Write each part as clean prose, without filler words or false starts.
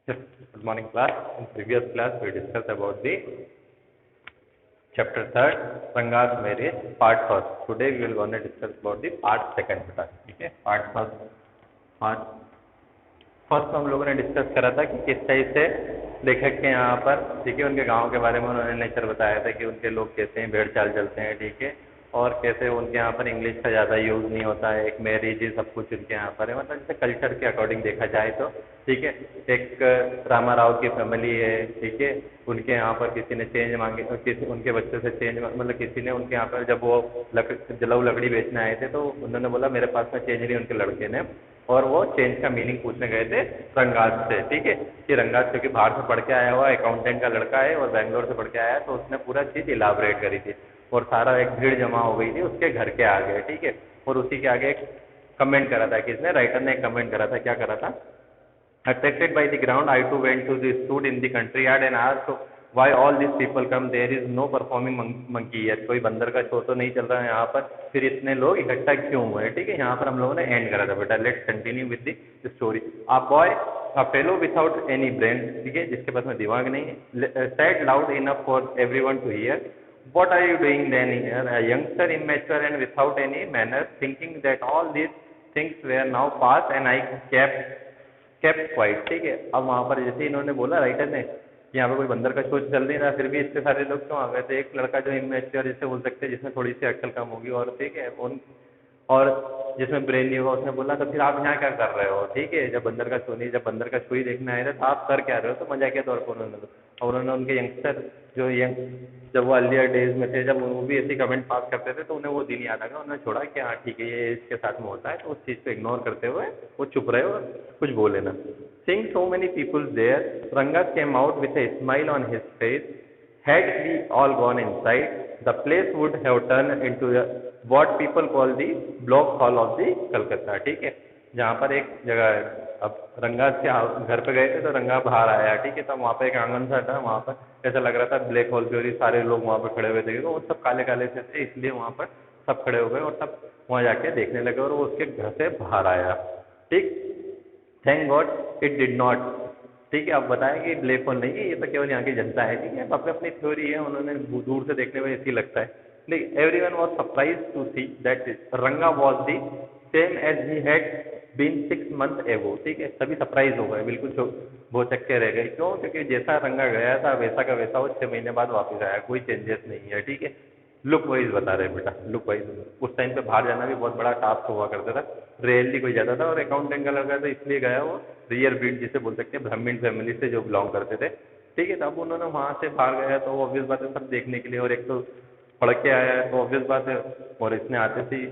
Yes, good morning class. In previous class we discussed about the chapter 3rd, Ranga's marriage, part 1st. Today we will going to discuss about the part 2nd बेटा, ठीक है. Part first हम लोगों ने discuss करा था कि किस टाइप से लेखक के यहाँ पर, ठीक है, उनके गांव के बारे में उन्होंने नेचर बताया था कि उनके लोग कैसे हैं, भेड़ चाल चलते हैं, ठीक है, और कैसे उनके यहाँ पर इंग्लिश का ज़्यादा यूज़ नहीं होता है, एक मैरिज सब कुछ उनके यहाँ पर है, मतलब जैसे कल्चर के अकॉर्डिंग देखा जाए तो, ठीक है. एक रामा राव की फैमिली है, ठीक है, उनके यहाँ पर किसी ने चेंज मांगे, किसी उनके बच्चे से चेंज, मतलब किसी ने उनके यहाँ पर जब वो जलाऊ लकड़ी बेचने आए थे तो उन्होंने बोला मेरे पास में चेंज नहीं, उनके लड़के ने, और वो चेंज का मीनिंग पूछने गए थे रंगाज से, ठीक है, कि रंगाज क्योंकि बाहर से पढ़ के आया हुआ अकाउंटेंट का लड़का है और बैंगलोर से पढ़ के आया है, तो उसने पूरा चीज़ इलाबरेट करी थी और सारा एक भीड़ जमा हो गई थी उसके घर के आगे, ठीक है. और उसी के आगे एक कमेंट करा था, किसने, राइटर ने एक कमेंट करा था, क्या करा था, attracted by the ground I too went to the stood in the country yard and asked why all these people come, there is no performing monkey yet. कोई बंदर का शो तो नहीं चल रहा है यहाँ पर, फिर इतने लोग इकट्ठा क्यों हुए, ठीक है. यहाँ पर हम लोगों ने एंड करा था बेटा. Let's continue with the story. A boy, a fellow without any brain, ठीक है, जिसके पास में दिमाग नहीं है, said loud enough for everyone to hear, what are you doing then here, a youngster immature and without any manners, thinking that all these things were now past and I kept quiet, ठीक है. अब वहाँ पर जैसे इन्होंने बोला writer ने, यहाँ पे कोई बंदर का शोध चल नहीं रहा, फिर भी इतने सारे लोग क्यों आ गए थे. एक लड़का जो इमेच्योर जिसे बोल सकते हैं, जिसमें थोड़ी सी अक्ल कम होगी, और ठीक है उन, और जिसमें ब्रेन नहीं होगा, उसने बोला तो फिर आप यहाँ क्या कर रहे हो, ठीक है, जब बंदर का शो नहीं, जब बंदर का शो ही देखने आए थे तो आप कर क्या रहे हो, तो मजा के तौर पर उन्होंने, और उन्होंने उनके यंगस्टर जो जब वो अर्लियर डेज में थे, जब वो भी ऐसे कमेंट पास करते थे तो उन्हें वो दिन याद आ गया, उन्होंने छोड़ा कि हाँ ठीक है ये इसके साथ में होता है, तो उस चीज़ को इग्नोर करते हुए वो चुप रहे और कुछ बोले ना. Seeing so many people there, Ranga came out with a smile on his face. Had we all gone inside, the place would have turned into what people call the block hall of the Calcutta, ठीक है, जहाँ पर एक जगह है. अब रंगा के घर पे गए थे तो रंगा बाहर आया, ठीक है, तो वहाँ पे एक आंगन सा था, वहाँ पर ऐसा लग रहा था ब्लैक होल की, सारे लोग वहाँ पर खड़े हुए थे, तो वो सब काले काले से थे, इसलिए वहाँ पर सब खड़े हो गए और सब वहाँ जाके देखने लगे और वो उसके घर से बाहर आया, ठीक. Thank God it did not, ठीक है. अब बताया कि ब्लैक होल नहीं है, ये तो केवल यहाँ की जनता है, ठीक है, अपनी अपनी थ्योरी है, उन्होंने दूर से देखने में ऐसी लगता है. लेकिन everyone was surprise to see that Ranga was the same age he had been 6 months एगो, ठीक है. सभी सरप्राइज हो गए, बिल्कुल भौचक्के रह गए. क्यों, क्योंकि जैसा रंगा गया था वैसा का वैसा वो 6 महीने बाद वापस आया, कोई चेंजेस नहीं है, ठीक है. लुक वाइज बता रहे बेटा, लुक वाइज. उस टाइम पे बाहर जाना भी बहुत बड़ा टास्क हुआ करता था, रेयरली कोई जाता था, और अकाउंटेंट का लड़का तो इसलिए गया वो रियर ब्रीड जिसे बोल सकते हैं, ब्राह्मण फैमिली से जो बिलोंग करते थे, ठीक है. तो अब उन्होंने वहाँ से बाहर गया तो ऑब्वियस बात है सब देखने के लिए, और एक तो पढ़ के आया है तो ऑब्वियस बात है, और इसने आते से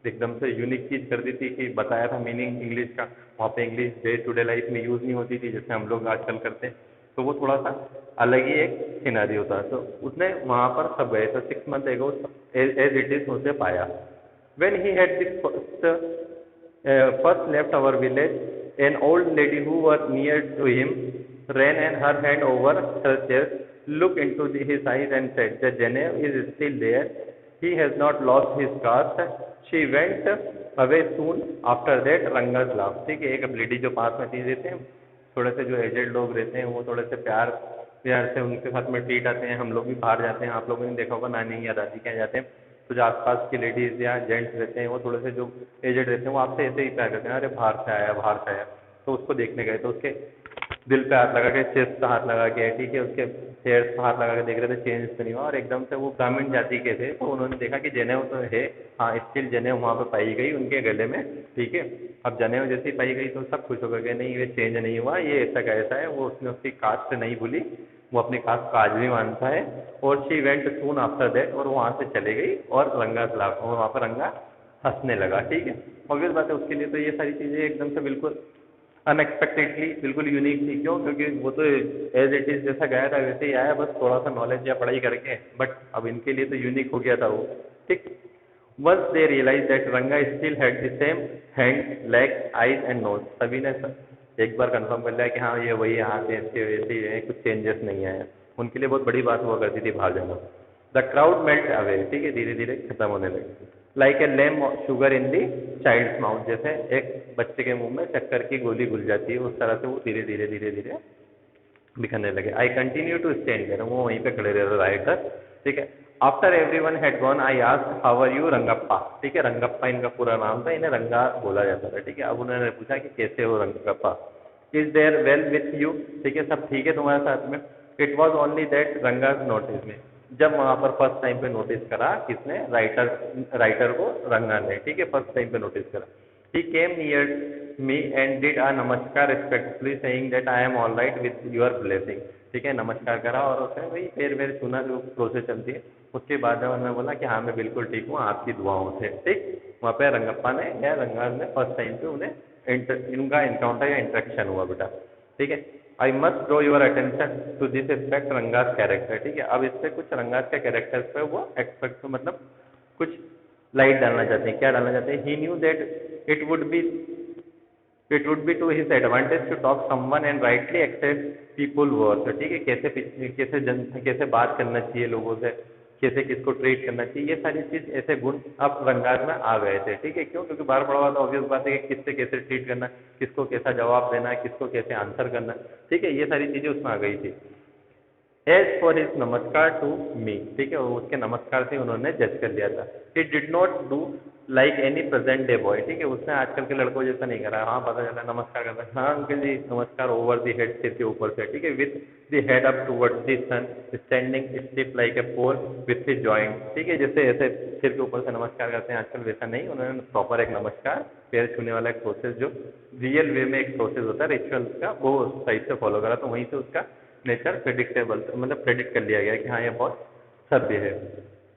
एकदम से यूनिक चीज़ कर दी थी कि बताया था मीनिंग इंग्लिश का, वहाँ पे English day to day life में यूज़ नहीं होती थी जैसे हम लोग आजकल करते हैं, तो वो थोड़ा सा अलग ही एक सिनेरियो था. तो उसने वहाँ पर सब गए, तो 6 months एगो एज इट इज उसे पाया. When he had first left our village, an old lady who was near to him ran and her hand over her chest, looked into his eyes and said, the Genevieve is still there. He has not lost his caste. She went away soon after that. Ranga's laugh, ठीक है. एक lady जो पास में थी, देते हैं थोड़े से जो एजेड लोग रहते हैं वो थोड़े से प्यार से उनके साथ में ट्रीट आते हैं. हम लोग भी बाहर जाते हैं, आप लोगों ने देखा होगा नानी या दादी क्या जाते हैं, तो जो आसपास की लेडीज़ या जेंट्स रहते हैं वो थोड़े से जो एजेड रहते हैं वो आपसे ऐसे ही प्यार करते हैं, अरे बाहर से आया बाहर से आया. तो उसको देखने गए तो उसके दिल पे हाथ लगा के, चेस्ट पे हाथ लगा के, ठीक है, उसके हेयर्स पे हाथ लगा के देख रहे थे चेंज तो नहीं हुआ, और एकदम से वो ब्राह्मण जाति के थे तो उन्होंने देखा कि जनेऊ तो है, हाँ स्टिल जनेऊ वहाँ पे पाई गई उनके गले में, ठीक है. अब जनेऊ जैसी पाई गई तो सब खुश हो गए कि नहीं ये चेंज नहीं हुआ, ये ऐसा का ऐसा है. वो उसने उसकी कास्ट नहीं भूली, वो अपनी कास्ट का आज भी मानता है. और she went soon after that, और वहाँ से चले गई और रंगा खिलाफ, और वहाँ पर रंगा हंसने लगा, ठीक है. ऑब्वियस बात है उसके लिए तो ये सारी चीज़ें एकदम से बिल्कुल अनएक्सपेक्टेडली बिल्कुल यूनिक थी. क्यों, क्योंकि वो तो एज इट इज़ जैसा गया था वैसे ही आया, बस थोड़ा सा नॉलेज या पढ़ाई करके, बट अब इनके लिए तो यूनिक हो गया था वो, ठीक. Once they realise that Ranga still had the same hand, leg, eyes and nose, सभी ने एक बार कंफर्म कर लिया कि हाँ ये वही हाथ है, इसके वैसे ही है, कुछ चेंजेस नहीं आए. उनके लिए बहुत बड़ी बात हुआ करती थी बाहर जाना. द क्राउड मेल्ट अवे, ठीक है, धीरे धीरे खत्म होने लगी. Like a lump sugar in the child's mouth, जैसे एक बच्चे के मुंह में शक्कर की गोली घुल जाती है उस तरह से वो धीरे धीरे धीरे धीरे बिखरने लगे। I continue to stand there, वो वहीं पे खड़े रहे राइटर, ठीक है। After every one had gone I asked how are you Rangappa, ठीक है, रंगप्पा इनका पूरा नाम था, इन्हें रंगा बोला जाता था, ठीक है। अब उन्होंने पूछा कि कैसे हो Rangappa, is there well with you, ठीक है, सब ठीक है तुम्हारे साथ में। It was only that Ranga notice me, जब वहां पर फर्स्ट टाइम पे नोटिस करा किसने, राइटर को, रंगा ने, ठीक है, फर्स्ट टाइम पे नोटिस करा। He came near me and did a नमस्कार respectfully saying that I am all right with your blessing, ठीक है, नमस्कार करा और उसने वही पैर वेर छूना जो प्रोसेस चलती है। उसके बाद उन्होंने बोला कि हाँ मैं बिल्कुल ठीक हूँ आपकी दुआओं से, ठीक। वहाँ पे रंगप्पा ने या रंगा ने फर्स्ट टाइम पे उन्हें इनका इनकाउंटर या इंट्रैक्शन हुआ बेटा, ठीक है। I must draw your attention to this aspect Ranga's character, ठीक है। अब इस पे कुछ रंगास के कैरेक्टर्स पे वो एक्सपेक्ट मतलब कुछ लाइट डालना चाहते हैं, क्या डालना चाहते हैं। He knew that it would be to his advantage to talk someone and rightly accept people words, ठीक है, कैसे बात करना चाहिए लोगों से, कैसे किसको ट्रीट करना चाहिए, ये सारी चीज ऐसे गुण अब रंगास में आ गए थे, ठीक है। क्यों, क्योंकि बाहर पड़ा हुआ था, ऑब्वियस बात है कि किससे कैसे ट्रीट करना, किसको कैसा जवाब देना है, किसको कैसे आंसर करना, ठीक है, ये सारी चीजें उसमें आ गई थी। एज फॉर हिज नमस्कार टू मी, ठीक है, उसके नमस्कार से उन्होंने जज कर लिया था। He did not do like any present day boy, ठीक है, उसने आजकल के लड़कों जैसा नहीं करा, हाँ पता चला नमस्कार करता है, हाँ अंकल जी नमस्कार ओवर दी हेड, सिर के ऊपर से, ठीक है, with the head up towards the sun standing stiff like a pole with the joint, ठीक है, जैसे ऐसे सिर के ऊपर से नमस्कार करते हैं आजकल वैसा नहीं, उन्होंने प्रॉपर एक नमस्कार पैर छूने वाला एक प्रोसेस जो रियल वे में एक प्रोसेस होता है रिचुअल का, वो साइड से फॉलो करा, तो वहीं से उसका नेचर प्रेडिक्टेबल मतलब प्रेडिक्ट कर लिया गया कि हाँ ये बहुत सभ्य है,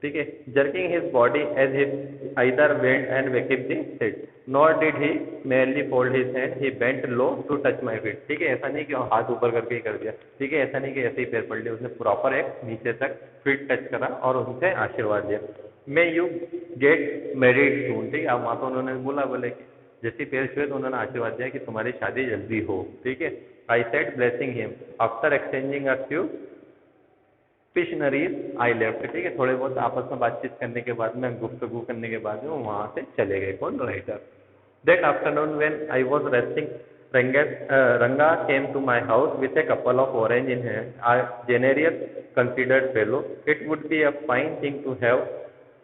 ठीक है। Jerking his body as his either went and wake up the head, nor did he merely fold his hand, he bent low to touch my feet, ठीक है, ऐसा नहीं कि हाथ ऊपर करके ही कर दिया, ठीक है, ऐसा नहीं कि ऐसे ही पैर पड़ लिया, उसने प्रॉपर एक नीचे तक फीट टच करा और उनसे आशीर्वाद दिया। मे यू गेट मैरिड सून, ठीक है, अब वहाँ पर उन्होंने बोले कि जैसे पैर छुए तो उन्होंने आशीर्वाद दिया कि तुम्हारी शादी जल्दी हो, ठीक है। I said blessing him after exchanging a few pleasantries I left, ठीक है, थोड़े बहुत आपस में बातचीत करने के बाद में गुफ्तगू करने के बाद में वो वहाँ से चले गए, कौन, writer. That afternoon when I was resting Ranga came to my house with a couple of orange in hand, a generous considered fellow, it would be a fine thing to have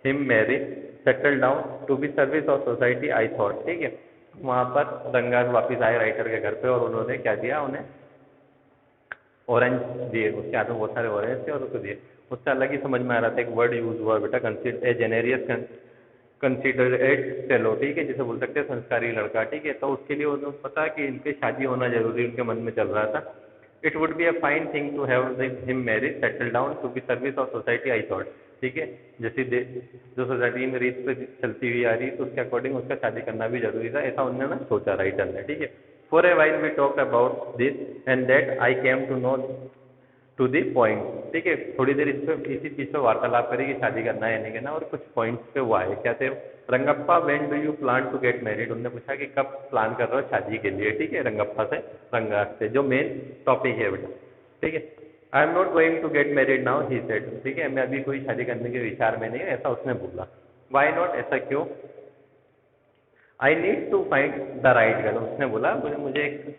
him marry settle down to be service of society I thought, ठीक है। वहाँ पर रंगा वापिस आए writer के घर पे और उन्होंने क्या दिया, उन्हें ऑरेंज दिए, उसके हाथ में बहुत सारे ऑरेंज थे और उसको दिए। उससे अलग ही समझ में आ रहा था, एक वर्ड यूज हुआ बेटा, कंसिडर ए जेनेरियस कंसिडरेट फेलो, ठीक है, जिसे बोल सकते हैं संस्कारी लड़का, ठीक है। तो उसके लिए उन्हें पता कि इनके शादी होना जरूरी उनके मन में चल रहा था। It would be a fine thing to have him marriage settle down to be service of society I thought, ठीक है, जैसे जो सोसाइटी में रीत पे चलती हुई आ रही तो उसके अकॉर्डिंग उसका शादी करना भी जरूरी था, ऐसा उन्होंने सोचा राइटर ने, ठीक है। For a while we talk about this and that I came to know to the point, ठीक है, थोड़ी देर इस पे इसी चीज पे वार्तालाप करें कि शादी करना है या नहीं करना, और कुछ पॉइंट्स पे वो आए, क्या थे, Rangappa when do you plan to get married, उन्होंने पूछा कि कब प्लान कर रहे हो शादी के लिए, ठीक है, रंगप्पा से रंगास से, जो मेन टॉपिक है बेटा, ठीक है। I am not going to get married now he said, ठीक है, मैं अभी कोई शादी करने के विचार में नहीं, ऐसा उसने बोला। वाई नॉट, ऐसा क्यों। I need to find the right girl, उसने बोला मुझे एक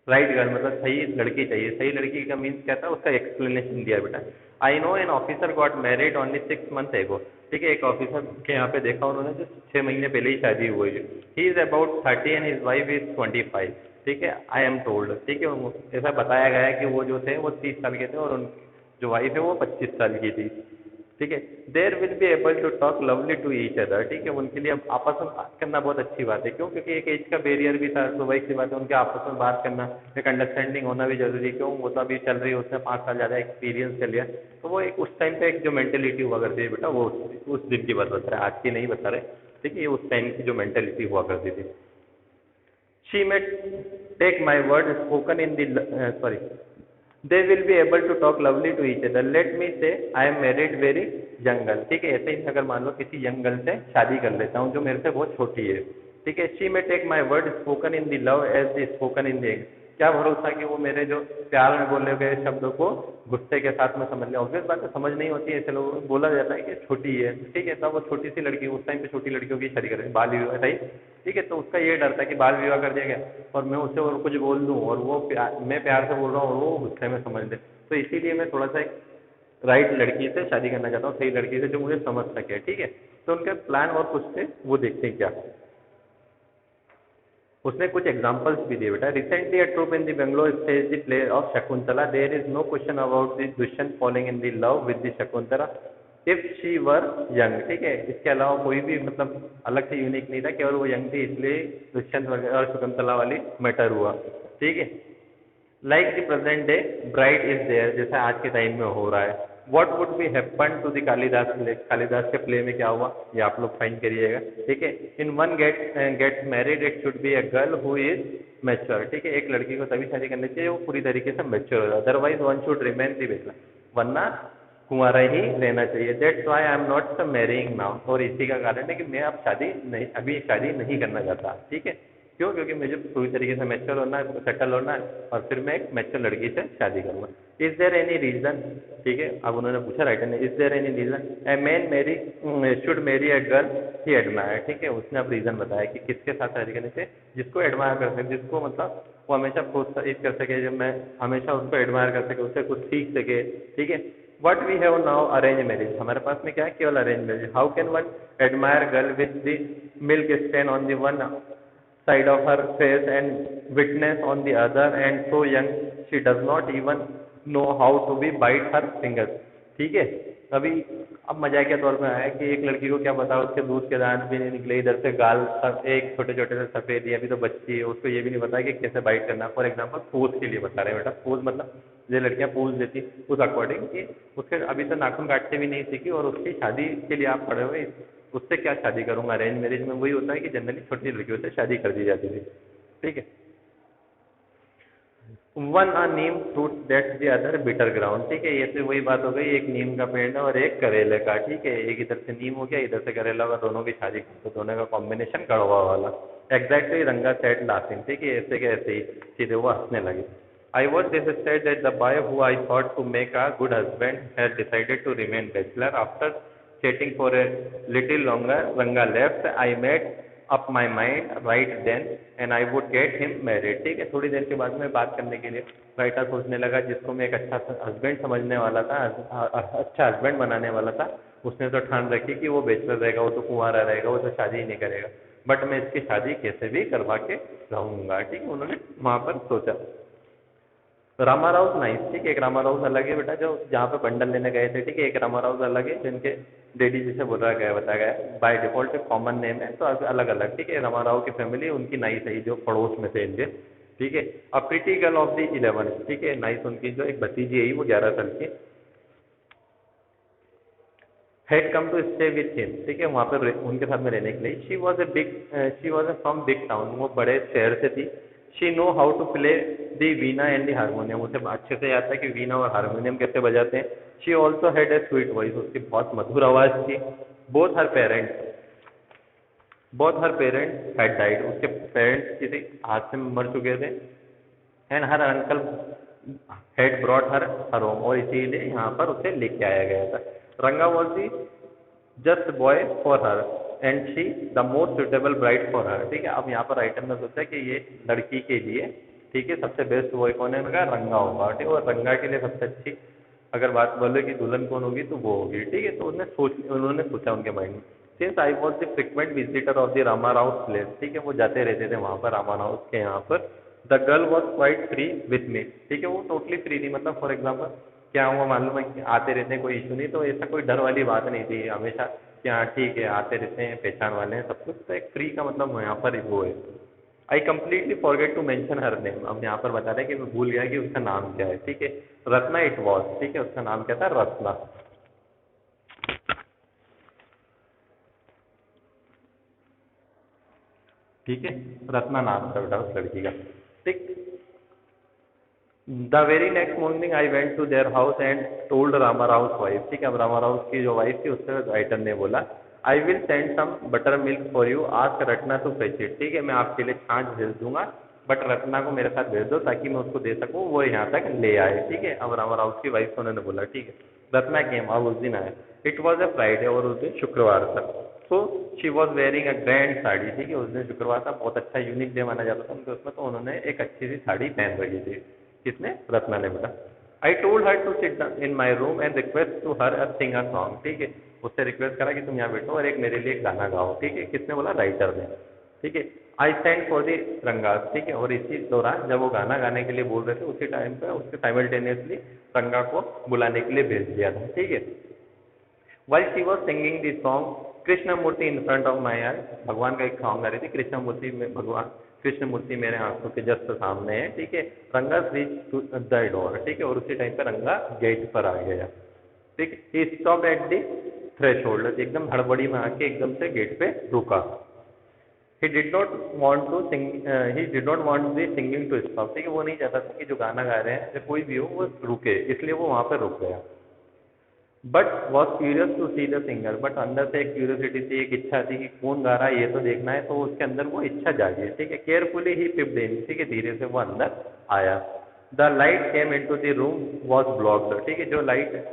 राइट गर्ल मतलब सही लड़की चाहिए, सही लड़की का मीन्स क्या था, उसका एक्सप्लेनेशन दिया बेटा। I know an officer got married only 6 months एगो, ठीक है, एक ऑफिसर के यहाँ पे देखा उन्होंने जो 6 महीने पहले ही शादी हुई है। He is about 30 and his wife is 25, ठीक है, आई एम टोल्ड, ठीक है, ऐसा बताया गया है कि वो जो थे वो 30 साल के थे और उन जो वाइफ है वो 25 साल की थी, ठीक है। There will be able to talk lovely to each other, ठीक है, उनके लिए अब आपस में बात करना बहुत अच्छी बात है, क्यों, क्योंकि एक एज का बैरियर भी था, तो वही सी बात है, उनके आपस में बात करना, एक अंडरस्टैंडिंग होना भी जरूरी, क्यों, वो तो अभी चल रही है, उसने 5 साल ज़्यादा एक्सपीरियंस कर लिया, तो वो एक उस टाइम पे एक जो मेंटेलिटी हुआ करती है बेटा, वो उस दिन की बात बता रहे, आज की नहीं बता रहे, ठीक है, ये उस टाइम की जो मेंटेलिटी हुआ करती थी। She may take my word spoken in the they will be able to talk lovely to each other, let me say I am married very young girl, ठीक है, ऐसे ही अगर मान लो किसी यंग गर्ल से शादी कर लेता हूँ जो मेरे से बहुत छोटी है, ठीक है। she may take my word spoken in the love as the spoken in the क्या भरोसा कि वो मेरे जो प्यार में बोले गए शब्दों को गुस्से के साथ में समझ लिया। ऑब्वियस बात है, समझ नहीं होती है, ऐसे लोगों को बोला जाता है कि छोटी है, ठीक है, तब वो छोटी सी लड़की, उस टाइम पे छोटी लड़कियों की शादी करें, बाल विवाह सही, ठीक है, तो उसका ये डर था कि बाल विवाह कर दिया गया और मैं उसे और कुछ बोल दूँ और वो मैं प्यार से बोल रहा हूँ और वो गुस्से में समझ ले, तो इसीलिए मैं थोड़ा सा एक राइट लड़की से शादी करना चाहता हूँ, सही लड़की से जो मुझे समझ सके, ठीक है। तो उनके प्लान और कुछ थे, वो देखते हैं क्या। उसने कुछ एग्जांपल्स भी दिए बेटा। Recently a troupe in the Bangalore stage the play of Shakuntala, there is no question about the Dushyant following in the love with the Shakuntala if she were young, ठीक है। इसके अलावा कोई भी मतलब अलग से यूनिक नहीं था, केवल वो यंग थी इसलिए दुष्यंत और शकुंतला वाली मैटर हुआ, ठीक है। Like the present day bride is there, जैसा आज के टाइम में हो रहा है। What would be happen to the Kalidas play, Kalidas के प्ले में क्या हुआ ये आप लोग फाइन करिएगा, ठीक है। In one gets married it should be a girl who is mature, ठीक है। एक लड़की को तभी शादी करनी चाहिए वो पूरी तरीके से मैच्योर हो जाए, otherwise one should remain the bachelor, वरना कुंवारा ही रहना चाहिए। That's why I am not marrying now, और इसी का कारण है कि मैं अब शादी नहीं, अभी शादी नहीं करना चाहता, ठीक है। क्यों? क्योंकि मुझे पूरी तरीके से मैच्योर होना है, सेटल होना है, और फिर मैं एक मैच्योर लड़की से शादी करूंगा। इज देयर एनी रीजन, ठीक है, अब उन्होंने पूछा राइटर ने, is there any reason a man marry should marry a girl he admire, ठीक है। उसने अब रीजन बताया कि किसके साथ शादी करने से, जिसको एडमायर कर सके, जिसको मतलब वो हमेशा प्रोत्साहित कर सके, जब मैं हमेशा उसको एडमायर कर सके, उससे कुछ सीख सके, ठीक है। What we have now arrange marriage, हमारे पास में क्या है, केवल arrange marriage. How can one admire girl with the milk stain on the one side of her face and witness on the other, and so young she does not even know how to be bite her fingers, ठीक है। अभी अब मजाक के तौर पे आया कि एक लड़की को क्या पता उसके दूध के दांत भी नहीं निकले, इधर से गाल एक छोटे छोटे से सफेद है, अभी तो बच्ची है, उसको ये भी नहीं पता कि कैसे बाइट करना। फॉर एग्जांपल पोज के लिए बता रहे हैं बेटा, पोज मतलब जो लड़कियां पोज देती उस अकॉर्डिंग कि उसके अभी तो नाखून काटते भी नहीं सीखी और उसकी शादी के लिए आप खड़े हुए, उससे क्या शादी करूंगा। अरेंज मैरिज में वही होता है कि जनरली छोटी लड़कियों से शादी कर दी जाती थी, ठीक है। One a neem fruit that the other bitter ground, ठीक है। ये तो वही बात हो गई, एक नीम का पेड़ है और एक करेले का, ठीक है। एक इधर से नीम हो गया, इधर से करेला होगा, दोनों की शादी तो दोनों का कॉम्बिनेशन कड़वा वाला। एग्जैक्टली रंगा सेट लाफिंग, ठीक है। ऐसे के ऐसे ही सीधे वो हंसने लगे। I was disgusted that the boy who I thought to make a good husband had decided to remain bachelor after chatting for a little longer. Ranga left. I made up my mind right then and I would get him married, ठीक है। थोड़ी देर के बाद में बात करने के लिए राइटर सोचने लगा, जिसको मैं एक अच्छा हस्बैंड समझने वाला था, अच्छा हस्बैंड बनाने वाला था, उसने तो ठान रखी कि वो बैचलर रहेगा, वो तो कुंवारा रहेगा, वो तो शादी ही नहीं करेगा, बट मैं इसकी शादी कैसे भी करवा के रहूंगा, ठीक है। उन्होंने वहां पर सोचा। रामा राउस नाइस, ठीक है। एक रामा राउस अलग है बेटा, जो जहाँ पे बंडल लेने गए थे, ठीक है। एक रामा राउस अलग है, जिनके डैडी जी से बोला गया, बताया गया बाय डिफॉल्ट एक कॉमन नेम है, तो अलग अलग, ठीक है। रामा राव की फैमिली उनकी नाइस है, जो पड़ोस में थे इनके, ठीक है। A pretty girl of the 11, ठीक है। नाइस उनकी जो एक भतीजी है वो 11 साल की, had come to stay with him, ठीक है। वहाँ पर उनके साथ में रहने के लिए। She was a from big town, वो बड़े शहर से थी। She know how to play the veena and the harmonium, उसे अच्छे से आता है कि वीना और हारमोनियम कैसे बजाते हैं। She also had a sweet voice, उसकी बहुत मधुर आवाज़ थी। Both her parents had died, उसके पेरेंट्स किसी हादसे में मर चुके थे। And her uncle had brought her home, और इसीलिए यहाँ पर उसे लेके आया गया था। रंगा was the just boy for her and she the most suitable bride for her, ठीक है। अब यहाँ पर राइटर ने सोचा कि ये लड़की के लिए, ठीक है, सबसे बेस्ट बॉय कौन है, उनका रंगा होगा, ठीक है। और रंगा के लिए सबसे अच्छी अगर बात बोले कि दुल्हन कौन होगी तो वो होगी, ठीक है। तो उन्होंने सोचा उनके माइंड में। Since I was the frequent visitor of the Rama Rouse place, ठीक है, वो जाते रहते थे वहाँ पर रामा राउस के यहाँ पर। The girl was quite free with me, ठीक है। वो टोटली फ्री थी, मतलब फॉर एग्जाम्पल क्या हुआ मालूम है कि आते रहते हैं, कोई इशू नहीं, तो ऐसा कोई डर वाली बात नहीं थी हमेशा कि हाँ ठीक है आते रहते हैं, पहचान वाले हैं सब कुछ। तो एक फ्री का मतलब यहाँ पर वो है। I completely forget to mention her name, अब यहाँ पर बता रहे हैं कि मैं भूल गया कि उसका नाम क्या है, ठीक है। रत्ना इट वॉज, ठीक है, उसका नाम क्या था, रत्ना, ठीक है। रत्ना नाम था बेटा उस लड़की का, ठीक। The very next morning I went to their house and told Rama Rau's wife, ठीक है। अब रामा राउस की जो वाइफ थी उससे राइटर ने बोला, I will send some butter milk for you, ask Ratna to fetch it, ठीक है। मैं आपके लिए छाछ भेज दूंगा, बट रत्ना को मेरे साथ भेज दो ताकि मैं उसको दे सकूँ, वो यहाँ तक ले आए, ठीक है। अब रामा राव की वाइफ उन्होंने बोला ठीक है। रत्ना केम, अब उस दिन आया। इट वॉज अ फ्राइडे, और उस दिन शुक्रवार था। So she was wearing a grand sari, ठीक है। उस दिन शुक्रवार था, बहुत अच्छा यूनिक डे माना जाता था उनके उसमें, तो उन्होंने एक अच्छी सी साड़ी पहन रखी थी। किसने? रत्ना ने बोला। I told her to sit in my room and request to her a sing a song, ठीक है। उससे रिक्वेस्ट करा कि तुम यहाँ बैठो और एक मेरे लिए एक गाना गाओ, ठीक है। किसने बोला? राइटर ने, ठीक है। I send for the Ranga's, ठीक है। और इसी दौरान जब वो गाना गाने के लिए बोल रहे थे, उसी टाइम पे उसके साइमल्टेनियसली रंगा को बुलाने के लिए भेज दिया था, ठीक है। While she was singing the song Krishna Murthy in front of my eye, भगवान का एक सॉन्ग गा रही थी, कृष्ण मूर्ति में, भगवान कृष्ण मूर्ति मेरे आंखों के जस्ट सामने है, ठीक है। रंगा रीच टू द डोर, ठीक है। और उसी टाइम पे रंगा गेट पर आ गया, ठीक है। He stop at the threshold, एकदम हड़बड़ी में आके एकदम से गेट पे रुका। he did not want to sing he did not want the singing to stop, ठीक है। वो नहीं चाहता था कि जो गाना गा रहे हैं या कोई भी हो वो रुके, इसलिए वो वहां पर रुक गया। But was curious to see the singer, but अंदर से एक क्यूरियोसिटी थी, एक इच्छा थी कि कौन गा रहा है ये तो देखना है, तो उसके अंदर वो इच्छा जागी, ठीक है। केयरफुली ही पिप्ड इन, ठीक है। धीरे से वो अंदर आया। The light came in to the room was blocked, ठीक है। जो लाइट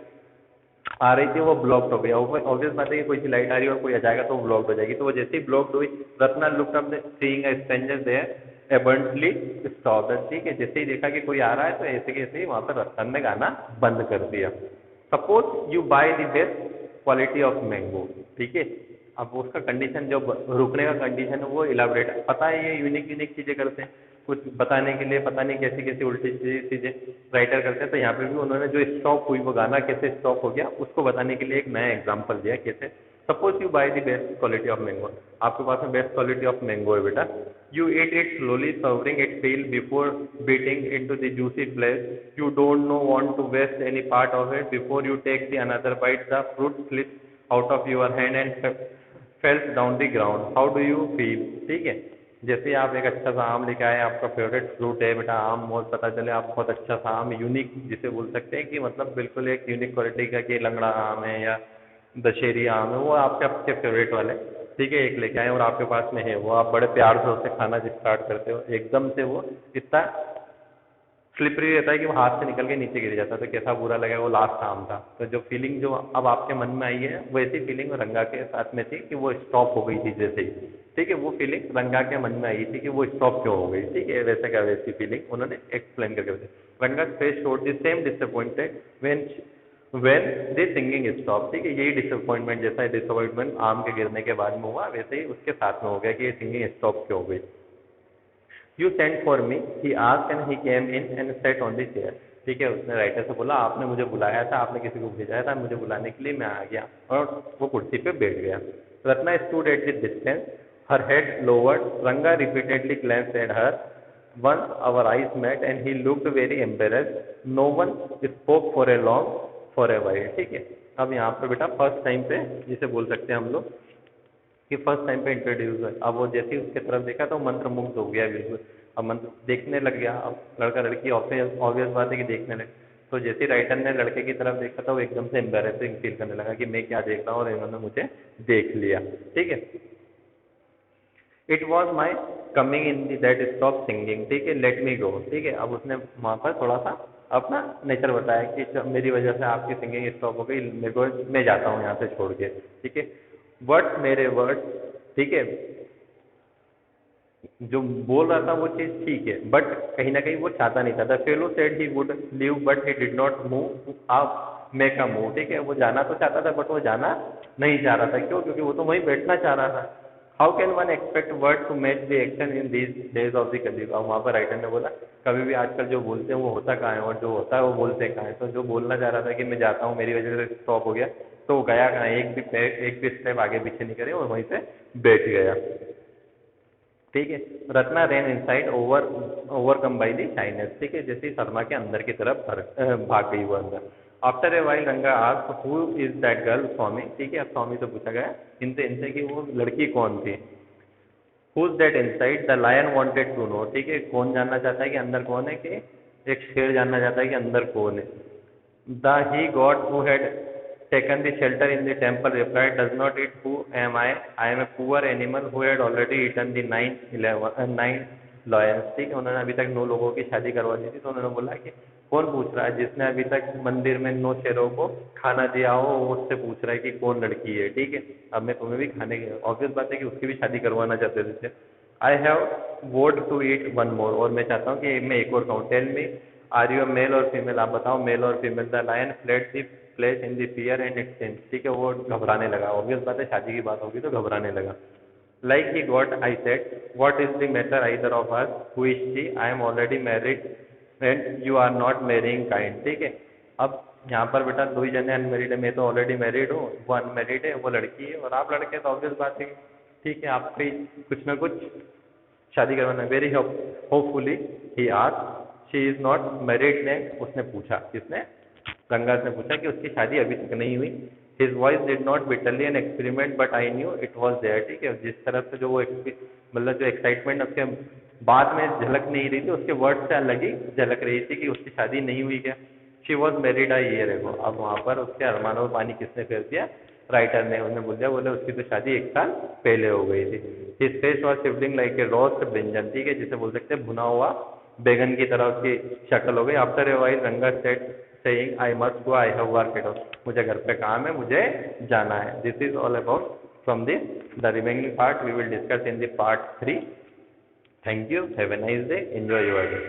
आ रही थी वो ब्लॉक्ड हो गया। ऑब्वियस बात है कि कोई सी लाइट आ रही है और कोई आ जाएगा तो वो ब्लॉक्ड हो जाएगी। तो वो जैसे ही ब्लॉक्ड हुई, Ratna looked up seeing a stranger there abruptly stop, ठीक है। जैसे ही देखा कि कोई आ रहा है तो ऐसे कैसे ही वहां पर रत्ना ने गाना बंद कर दिया। Suppose you buy the best quality of mango, ठीक है। अब उसका कंडीशन, जो रुकने का कंडीशन है वो इलाबरेट है। पता है ये यूनिक यूनिक चीजें करते हैं कुछ बताने के लिए, पता नहीं कैसी कैसी उल्टी चीजें राइटर करते हैं। तो यहाँ पे भी उन्होंने जो स्टॉप हुई, वो गाना कैसे स्टॉप हो गया उसको बताने के लिए एक नया एग्जाम्पल दिया। कैसे? Suppose you buy the best quality of mango, आपके पास में बेस्ट क्वालिटी ऑफ मैंगो है बेटा। You eat it slowly serving it peel before biting into the juicy flesh, you don't no want to waste any part of it before you take the another bite, the fruit slips out of your hand and falls down the ground, how do you feel, ठीक है। जैसे आप एक अच्छा सा आम लेके आए, आपका फेवरेट फ्रूट है बेटा आम, और पता चले आप बहुत अच्छा सा आम, यूनिक जिसे बोल सकते हैं कि मतलब बिल्कुल एक यूनिक क्वालिटी का, कि लंगड़ा आम है या दशहरी आम है, वो आपके आपके फेवरेट वाले, ठीक है, एक लेके आए और आपके पास में है, वो आप बड़े प्यार से उसे खाना स्टार्ट करते हो, एकदम से वो इतना स्लिपरी रहता है कि वो हाथ से निकल के नीचे गिर जाता है, तो कैसा बुरा लगेगा। वो लास्ट आम था, तो जो फीलिंग जो अब आपके मन में आई है वैसी फीलिंग रंगा के साथ में थी कि वो स्टॉप हो गई थी जैसे ही, ठीक है। वो फीलिंग रंगा के मन में आई थी कि वो स्टॉप क्यों हो गई, ठीक है। वैसे क्या वैसी फीलिंग उन्होंने एक्सप्लेन करके बताया। रंगा face showed the same disappointed when the singing stop, ठीक है। यही डिसअपॉइंटमेंट, जैसा डिसअपॉइंटमेंट आम के गिरने के बाद में हुआ, वैसे ही उसके साथ में हो गया कि ये सिंगिंग स्टॉप क्यों हो गई। You send for me, he asked and he came in and set on the chair, ठीक है। उसने राइटर से बोला आपने मुझे बुलाया था, आपने किसी को भेजा था मुझे बुलाने के लिए, मैं आ गया, और वो कुर्सी पे बैठ गया। Ratna stood at the distance, her head lowered, Ranga repeatedly glanced at her, once our eyes met and he looked very embarrassed, no one spoke for a while, ठीक है। अब यहाँ पर बेटा फर्स्ट टाइम पे जिसे बोल सकते हैं हम लोग कि फर्स्ट टाइम पे इंट्रोड्यूस है। अब वो जैसे ही उसके तरफ देखा तो मंत्र मुग्ध हो गया बिल्कुल, अब मंत्र देखने लग गया। अब लड़का लड़की ऑब्वियस बात है कि देखने लगे, तो जैसे राइटर ने लड़के की तरफ देखा था वो एकदम से एम्बेरसिंग फील करने लगा कि मैं क्या देख रहा हूँ और इन्होंने मुझे देख लिया, ठीक है। It was my coming in that stop singing, ठीक है, लेट मी गो, ठीक है। अब उसने वहाँ पर थोड़ा सा अपना नेचर बताया कि मेरी वजह से आपकी सिंगिंग स्टॉप हो गई, मेरे को, मैं जाता हूँ यहाँ से छोड़ के, ठीक है। वर्ड्स मेरे वर्ड्स, ठीक है, जो बोल रहा था वो चीज़ ठीक है, बट कहीं ना कहीं वो चाहता नहीं था। The fellow said he would leave but he did not move आप मेक अ मूव, ठीक है। वो जाना तो चाहता था बट वो जाना नहीं चाह रहा था, क्यों? क्योंकि वो तो वहीं बैठना चाह रहा था। How can one expect word to match the action in these days of the colleague. अब वहाँ पर राइटर ने बोला कभी भी आजकल जो बोलते हैं वो होता कहाँ है, और जो होता है वो बोलते कहाँ है। तो जो बोलना चाह रहा था कि मैं जाता हूँ मेरी वजह से स्टॉप हो गया, तो वो गया कहाँ, एक भी स्टेप आगे पीछे नहीं करे और वहीं से बैठ गया, ठीक है। Ratna rain inside overcome by the shyness, ठीक है। जैसे शर्मा के अंदर की तरफ भाग गई वो अंदर। After a while Ranga asked who is that girl Swami, ठीक है। अब स्वामी से पूछा गया इनसे कि वो लड़की कौन थी। Who is that inside, the lion wanted to know, ठीक है। कौन जानना चाहता है कि अंदर कौन है, कि एक शेर जानना चाहता है कि अंदर कौन है। The he God who had taken the shelter in the temple replied, does not it, who am I am a poor animal who had already eaten the nine lions, ठीक है। उन्होंने अभी तक 9 लोगों की शादी करवा दी थी, तो उन्होंने बोला कि कौन पूछ रहा है, जिसने अभी तक मंदिर में 9 शेरों को खाना दिया हो वो उससे पूछ रहा है कि कौन लड़की है, ठीक है। अब मैं तुम्हें भी खाने की, ऑब्वियस बात है कि उसकी भी शादी करवाना चाहते थे। I have vote to eat one more, और मैं चाहता हूँ कि मैं एक और खाऊं। Tell me are you male और फीमेल, आप बताओ मेल और female. The lion fled the place in the fear and it sense, ठीक है। वो घबराने लगा, ऑब्वियस बात है शादी की बात होगी तो घबराने लगा। Like he got, I said, what is the matter either of us? Who is she? I am already married and you are not marrying kind, ठीक है। अब यहाँ पर बेटा 2 ही जने अनमेरिड है, मैं तो ऑलरेडी मैरिड हूँ, वो अनमेरिड है, वो लड़की है, और आप लड़के, तो ऑब्वियस बात है, ठीक है, आपको कुछ ना कुछ शादी करवाना। Very hopefully he asked she is not married ने, उसने पूछा, किसने, गंगा ने पूछा कि उसकी शादी अभी तक नहीं हुई। His voice did not bitterly an experiment but I knew it was there, ठीक है। जिस तरह से जो वो मतलब जो एक्साइटमेंट उसके बाद में झलक नहीं रही थी, उसके वर्ड से अलग ही झलक रही थी कि उसकी शादी नहीं हुई क्या। She was married a year ago, अब वहाँ पर उसके अरमानों में पानी किसने फेर दिया, राइटर ने। उन्हें बोल दिया, बोले उसकी तो शादी 1 साल पहले हो गई थी। His face was Shivling like a roast brinjal, ठीक है, जिसे बोल सकते हैं भुना हुआ बैगन की तरह उसकी शक्ल हो गई। After a while Ganga said saying I must go, I have work at home, मुझे घर पे काम है, मुझे जाना है। This is all about from this, the remaining part we will discuss in the part 3। Thank you, have a nice day, enjoy your day.